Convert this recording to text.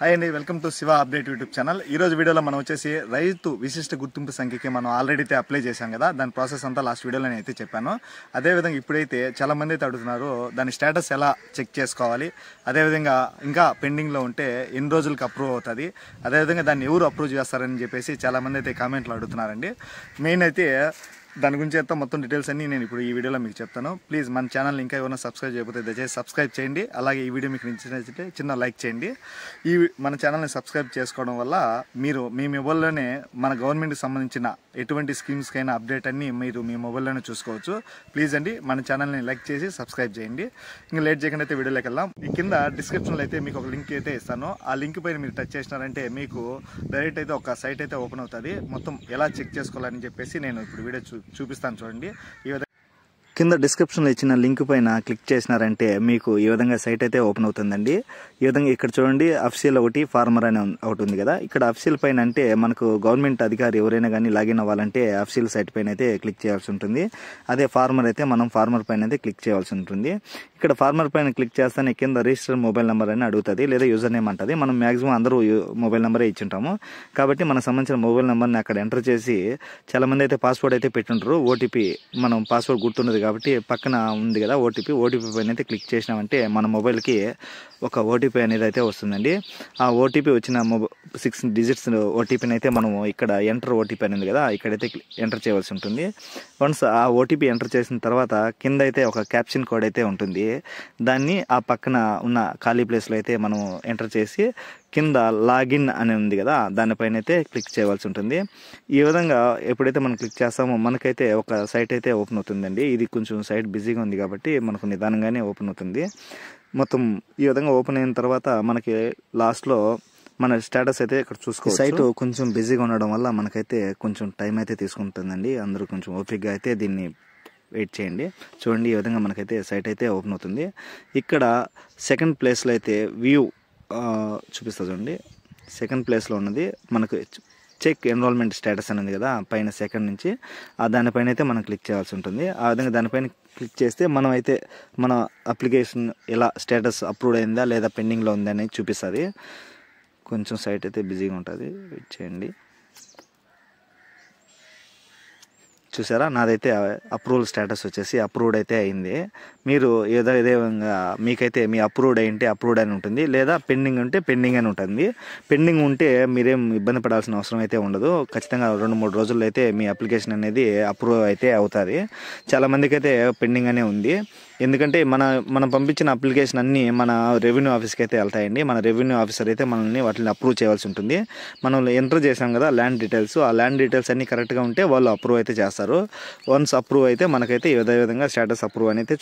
Hi అండి, welcome to Shiva update YouTube channel. ఈ రోజు వీడియోలో మనం వచ్చేసి రైతు విశిష్ట గుర్తింపు సంఖ్యకి మనం ఆల్రెడీ అయితే అప్లై చేశాం కదా. దాని ప్రాసెస్ అంతా లాస్ట్ వీడియోలో నేను అయితే చెప్పాను. అదేవిధంగా ఇప్పుడైతే చాలా మంది అయితే అడుగుతున్నారు దాని స్టేటస్ ఎలా చెక్ చేసుకోవాలి, అదేవిధంగా ఇంకా పెండింగ్లో ఉంటే ఎన్ని రోజులకి అప్రూవ్ అవుతుంది, అదేవిధంగా దాన్ని ఎవరు అప్రూవ్ చేస్తారని చెప్పేసి చాలా మంది అయితే కామెంట్లు అడుగుతున్నారండి. మెయిన్ అయితే దాని గురించి అయితే మొత్తం డీటెయిల్స్ అన్నీ నేను ఇప్పుడు ఈ వీడియోలో మీకు చెప్తాను. ప్లీజ్ మన ఛానల్ ఇంకా ఏమైనా సబ్స్క్రైబ్ చేయకపోతే దయచేసి సబ్స్క్రైబ్ చేయండి. అలాగే ఈ వీడియో మీకు నచ్చినట్లయితే చిన్న లైక్ చేయండి. మన ఛానల్ని సబ్స్క్రైబ్ చేసుకోవడం వల్ల మీరు మీ మొబైల్లోనే మన గవర్నమెంట్కి సంబంధించిన ఎటువంటి స్కీమ్స్కైనా అప్డేట్ అన్నీ మీరు మీ మొబైల్లోనే చూసుకోవచ్చు. ప్లీజ్ అండి మన ఛానల్ని లైక్ చేసి సబ్స్క్రైబ్ చేయండి. ఇంకా లేట్ చేయకుండా అయితే వీడియోలోకి వెళ్దాం. ఈ కింద డిస్క్రిప్షన్లో అయితే మీకు ఒక లింక్ అయితే ఇస్తాను. ఆ లింక్ పైన మీరు టచ్ చేసినారంటే మీకు డైరెక్ట్ అయితే ఒక సైట్ అయితే ఓపెన్ అవుతుంది. మొత్తం ఎలా చెక్ చేసుకోవాలని చెప్పేసి నేను ఇప్పుడు వీడియో చూపిస్తాను చూడండి. ఈ విధంగా కింద డిస్క్రిప్షన్లో ఇచ్చిన లింక్ పైన క్లిక్ చేసినారంటే మీకు ఈ విధంగా సైట్ అయితే ఓపెన్ అవుతుందండి. ఈ విధంగా ఇక్కడ చూడండి అఫీషియల్ ఒకటి, ఫార్మర్ అని ఒకటి ఉంది కదా. ఇక్కడ అఫీషియల్ పైన అంటే మనకు గవర్నమెంట్ అధికారి ఎవరైనా కానీ లాగిన్ అవ్వాలంటే అఫీషియల్ సైట్ పైన అయితే క్లిక్ చేయాల్సి ఉంటుంది. అదే ఫార్మర్ అయితే మనం ఫార్మర్ పైన అయితే క్లిక్ చేయాల్సి ఉంటుంది. ఇక్కడ ఫార్మర్ పైన క్లిక్ చేస్తేనే కింద రిజిస్టర్ మొబైల్ నెంబర్ అని అడుగుతుంది, లేదా యూజర్ నేమ్ అంటుంది. మనం మాక్సిమం అందరూ మొబైల్ నెంబరే ఇచ్చింటాము కాబట్టి మనకు సంబంధించిన మొబైల్ నెంబర్ని అక్కడ ఎంటర్ చేసి, చాలా మంది అయితే పాస్వర్డ్ అయితే పెట్టుంటారు. ఓటీపీ మనం పాస్వర్డ్ గుర్తున్నది కాబట్టి పక్కన ఉంది కదా ఓటీపీ పైన అయితే క్లిక్ చేసినామంటే మన మొబైల్కి ఒక ఓటీపీ అనేది అయితే వస్తుందండి. ఆ ఓటీపీ వచ్చిన 6 డిజిట్స్ ఓటీపీని అయితే మనము ఇక్కడ ఎంటర్ ఓటీపీ అనేది కదా ఇక్కడైతే ఎంటర్ చేయవలసి ఉంటుంది. వన్స్ ఆ ఓటీపీ ఎంటర్ చేసిన తర్వాత కింద అయితే ఒక క్యాప్షన్ కోడ్ అయితే ఉంటుంది. దాన్ని ఆ పక్కన ఉన్న ఖాళీ ప్లేస్లో అయితే మనం ఎంటర్ చేసి కింద లాగిన్ అని ఉంది కదా దానిపైన అయితే క్లిక్ చేయవలసి ఉంటుంది. ఈ విధంగా ఎప్పుడైతే మనం క్లిక్ చేస్తామో మనకైతే ఒక సైట్ అయితే ఓపెన్ అవుతుందండి. ఇది కొంచెం సైట్ బిజీగా ఉంది కాబట్టి మనకు నిదానంగానే ఓపెన్ అవుతుంది. మొత్తం ఈ విధంగా ఓపెన్ అయిన తర్వాత మనకి లాస్ట్లో మన స్టేటస్ అయితే ఇక్కడ చూసుకోవచ్చు. సైట్ కొంచెం బిజీగా ఉండడం వల్ల మనకైతే కొంచెం టైం అయితే తీసుకుంటుందండి. అందరూ కొంచెం ఓపికగా అయితే దీన్ని వెయిట్ చేయండి. చూడండి ఈ విధంగా మనకైతే సైట్ అయితే ఓపెన్ అవుతుంది. ఇక్కడ సెకండ్ ప్లేస్లో అయితే వ్యూ చూపిస్తా చూడండి. సెకండ్ ప్లేస్లో ఉన్నది మనకు చెక్ ఎన్రోల్మెంట్ స్టేటస్ అనేది కదా పైన సెకండ్ నుంచి దానిపైన అయితే మనం క్లిక్ చేయాల్సి ఉంటుంది. ఆ విధంగా దానిపైన క్లిక్ చేస్తే మనం అయితే మన అప్లికేషన్ ఎలా స్టేటస్ అప్రూవ్ అయిందా లేదా పెండింగ్లో ఉందా అనేది చూపిస్తుంది. కొంచెం సైట్ అయితే బిజీగా ఉంటుంది, వెయిట్ చేయండి. చూసారా నాదైతే అప్రూవల్ స్టేటస్ వచ్చేసి అప్రూవ్డ్ అయితే అయింది. మీరు ఏదో విధంగా మీకైతే మీ అప్రూవ్డ్ అయింటే అప్రూవ్డ్ అని ఉంటుంది, లేదా పెండింగ్ ఉంటే పెండింగ్ అని ఉంటుంది. పెండింగ్ ఉంటే మీరేం ఇబ్బంది పడాల్సిన అవసరం అయితే ఉండదు. ఖచ్చితంగా 2-3 రోజుల్లో అయితే మీ అప్లికేషన్ అనేది అప్రూవ్ అయితే అవుతుంది. చాలామందికి అయితే పెండింగ్ అనే ఉంది. ఎందుకంటే మనం పంపించిన అప్లికేషన్ అన్నీ మన రెవెన్యూ ఆఫీస్కి అయితే వెళ్తాయండి. మన రెవెన్యూ ఆఫీసర్ అయితే మనల్ని వాటిని అప్రూవ్ చేయాల్సి ఉంటుంది. మనం ఎంటర్ చేసాం కదా ల్యాండ్ డీటెయిల్స్, ఆ ల్యాండ్ డీటెయిల్స్ అన్నీ కరెక్ట్గా ఉంటే వాళ్ళు అప్రూవ్ అయితే చేస్తారు. వన్స్ అప్రూవ్ అయితే మనకైతే ఏ విధంగా స్టేటస్ అప్రూవ్ అని అయితే